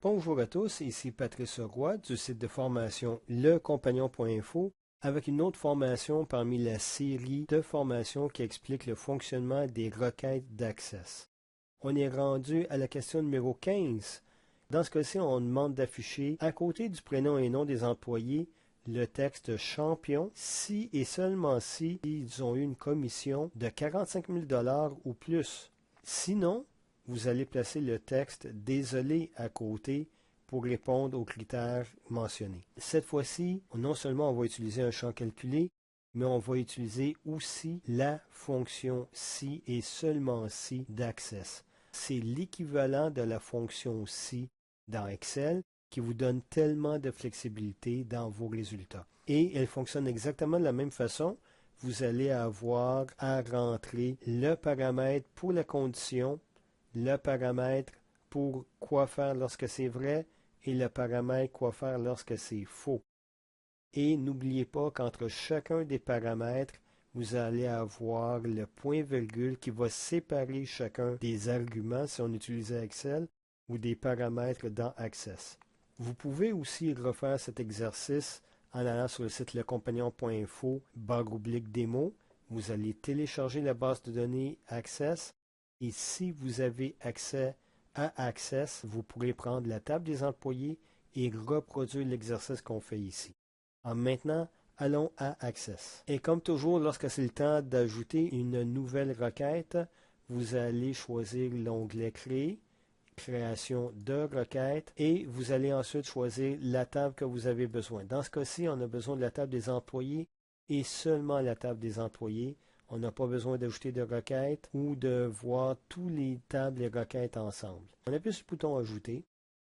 Bonjour à tous, ici Patrice Roy du site de formation lecompagnon.info avec une autre formation parmi la série de formations qui explique le fonctionnement des requêtes d'Access. On est rendu à la question numéro 15. Dans ce cas-ci, on demande d'afficher à côté du prénom et nom des employés le texte champion si et seulement si ils ont eu une commission de 45 000 ou plus. Sinon, vous allez placer le texte « Désolé » à côté pour répondre aux critères mentionnés. Cette fois-ci, non seulement on va utiliser un champ calculé, mais on va utiliser aussi la fonction si et seulement si d'Access. C'est l'équivalent de la fonction si dans Excel qui vous donne tellement de flexibilité dans vos résultats. Et elle fonctionne exactement de la même façon. Vous allez avoir à rentrer le paramètre pour la condition, le paramètre pour quoi faire lorsque c'est vrai et le paramètre quoi faire lorsque c'est faux. Et n'oubliez pas qu'entre chacun des paramètres, vous allez avoir le point-virgule qui va séparer chacun des arguments si on utilisait Excel ou des paramètres dans Access. Vous pouvez aussi refaire cet exercice en allant sur le site lecompagnon.info/démo. Vous allez télécharger la base de données Access et si vous avez accès à Access, vous pourrez prendre la table des employés et reproduire l'exercice qu'on fait ici. Maintenant, allons à Access. Et comme toujours, lorsque c'est le temps d'ajouter une nouvelle requête, vous allez choisir l'onglet Créer, Création de requête, et vous allez ensuite choisir la table que vous avez besoin. Dans ce cas-ci, on a besoin de la table des employés et seulement la table des employés. On n'a pas besoin d'ajouter de requêtes ou de voir tous les tables et requêtes ensemble. On appuie sur le bouton Ajouter.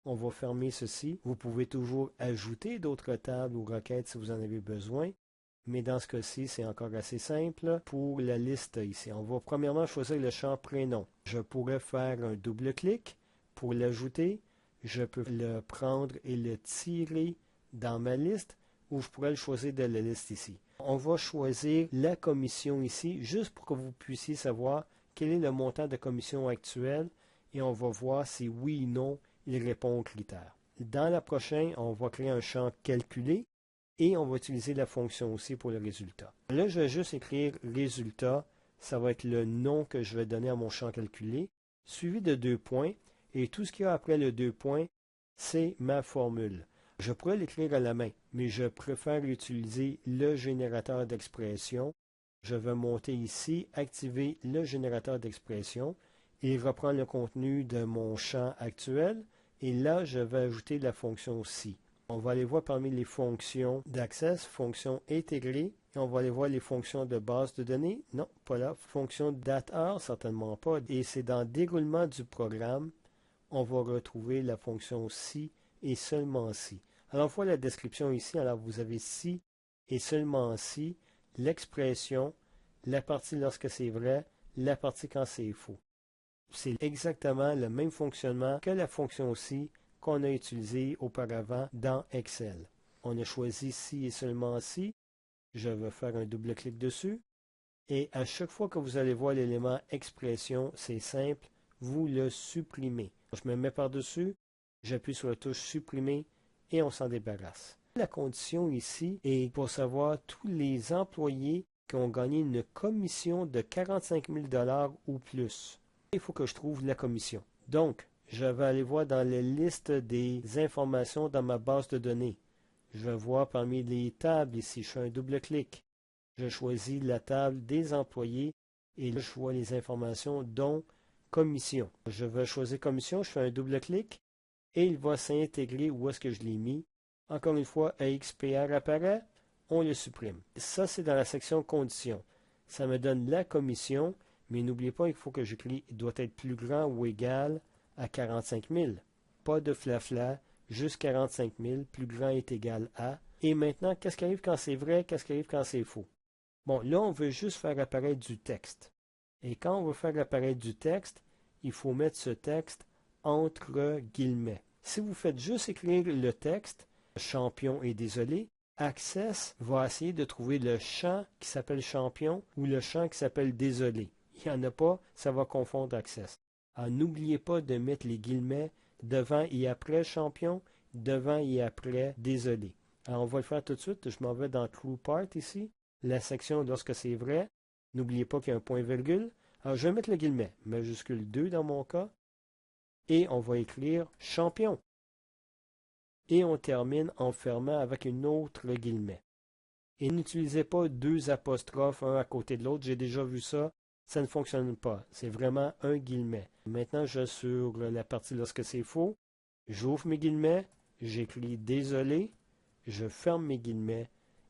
On va fermer ceci. Vous pouvez toujours ajouter d'autres tables ou requêtes si vous en avez besoin. Mais dans ce cas-ci, c'est encore assez simple pour la liste ici. On va premièrement choisir le champ prénom. Je pourrais faire un double-clic pour l'ajouter. Je peux le prendre et le tirer dans ma liste ou je pourrais le choisir de la liste ici. On va choisir la commission ici juste pour que vous puissiez savoir quel est le montant de commission actuel et on va voir si oui ou non il répond aux critères. Dans la prochaine, on va créer un champ calculé et on va utiliser la fonction aussi pour le résultat. Là, je vais juste écrire résultat. Ça va être le nom que je vais donner à mon champ calculé, suivi de 2 points. Et tout ce qu'il y a après le 2 points, c'est ma formule. Je pourrais l'écrire à la main, mais je préfère utiliser le générateur d'expression. Je vais monter ici, activer le générateur d'expression. Il reprend le contenu de mon champ actuel. Et là, je vais ajouter la fonction si. On va aller voir parmi les fonctions d'Access, fonction intégrée, et on va aller voir les fonctions de base de données. Non, pas là. Fonction date-heure, certainement pas. Et c'est dans déroulement du programme, on va retrouver la fonction si et seulement si. Alors, on voit la description ici. Alors, vous avez si et seulement si, l'expression, la partie lorsque c'est vrai, la partie quand c'est faux. C'est exactement le même fonctionnement que la fonction si qu'on a utilisée auparavant dans Excel. On a choisi si et seulement si. Je vais faire un double-clic dessus. Et à chaque fois que vous allez voir l'élément expression, c'est simple, vous le supprimez. Je me mets par-dessus, j'appuie sur la touche supprimer et on s'en débarrasse. La condition ici est pour savoir tous les employés qui ont gagné une commission de 45 000 ou plus. Il faut que je trouve la commission. Donc, je vais aller voir dans la liste des informations dans ma base de données. Je vais voir parmi les tables ici, je fais un double-clic. Je choisis la table des employés et je vois les informations dont commission. Je vais choisir commission, je fais un double-clic et il va s'intégrer où est-ce que je l'ai mis. Encore une fois, AXPR apparaît, on le supprime. Ça, c'est dans la section conditions. Ça me donne la commission, mais n'oubliez pas, il faut que j'écris doit être plus grand ou égal à 45 000. Pas de flafla, juste 45 000, plus grand est égal à. Et maintenant, qu'est-ce qui arrive quand c'est vrai, qu'est-ce qui arrive quand c'est faux? Bon, là, on veut juste faire apparaître du texte. Et quand on veut faire apparaître du texte, il faut mettre ce texte entre guillemets. Si vous faites juste écrire le texte, champion et désolé, Access va essayer de trouver le champ qui s'appelle champion ou le champ qui s'appelle désolé. Il n'y en a pas, ça va confondre Access. Alors, n'oubliez pas de mettre les guillemets devant et après champion, devant et après désolé. Alors on va le faire tout de suite. Je m'en vais dans True Part ici, la section lorsque c'est vrai. N'oubliez pas qu'il y a un point-virgule. Alors je vais mettre le guillemet, majuscule 2 dans mon cas, et on va écrire champion. Et on termine en fermant avec une autre guillemet. Et n'utilisez pas deux apostrophes un à côté de l'autre. J'ai déjà vu ça. Ça ne fonctionne pas. C'est vraiment un guillemet. Maintenant, je sur la partie lorsque c'est faux. J'ouvre mes guillemets. J'écris désolé. Je ferme mes guillemets.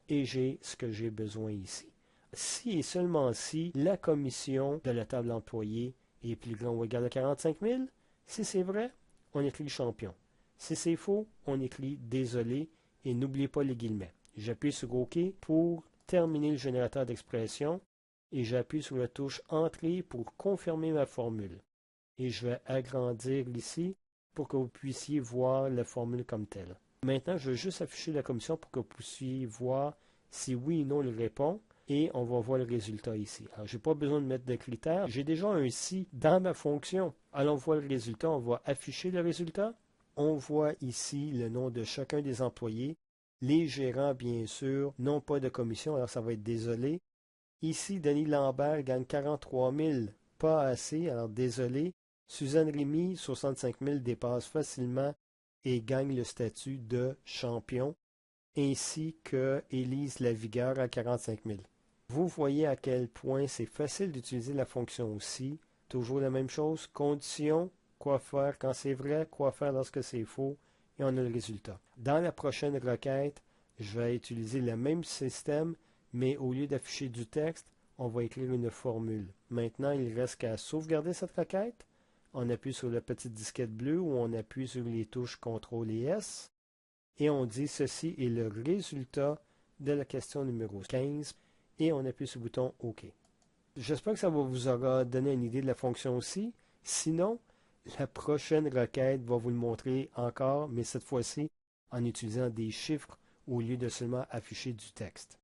Et j'ai ce que j'ai besoin ici. Si et seulement si la commission de la table employée est plus grande ou égale à 45 000, si c'est vrai, on écrit champion. Si c'est faux, on écrit désolé et n'oubliez pas les guillemets. J'appuie sur OK pour terminer le générateur d'expression et j'appuie sur la touche Entrée pour confirmer ma formule. Et je vais agrandir ici pour que vous puissiez voir la formule comme telle. Maintenant, je vais juste afficher la commission pour que vous puissiez voir si oui ou non il répond et on va voir le résultat ici. Alors, je n'ai pas besoin de mettre de critères. J'ai déjà un si dans ma fonction. Allons voir le résultat. On va afficher le résultat. On voit ici le nom de chacun des employés. Les gérants, bien sûr, n'ont pas de commission, alors ça va être désolé. Ici, Denis Lambert gagne 43 000, pas assez, alors désolé. Suzanne Rémy, 65 000, dépasse facilement et gagne le statut de champion, ainsi que Élise Lavigueur à 45 000. Vous voyez à quel point c'est facile d'utiliser la fonction aussi. Toujours la même chose, condition, quoi faire quand c'est vrai, quoi faire lorsque c'est faux, et on a le résultat. Dans la prochaine requête, je vais utiliser le même système, mais au lieu d'afficher du texte, on va écrire une formule. Maintenant, il reste qu'à sauvegarder cette requête. On appuie sur la petite disquette bleue ou on appuie sur les touches CTRL et S. Et on dit ceci est le résultat de la question numéro 15. Et on appuie sur le bouton OK. J'espère que ça vous aura donné une idée de la fonction aussi. Sinon, la prochaine requête va vous le montrer encore, mais cette fois-ci en utilisant des chiffres au lieu de seulement afficher du texte.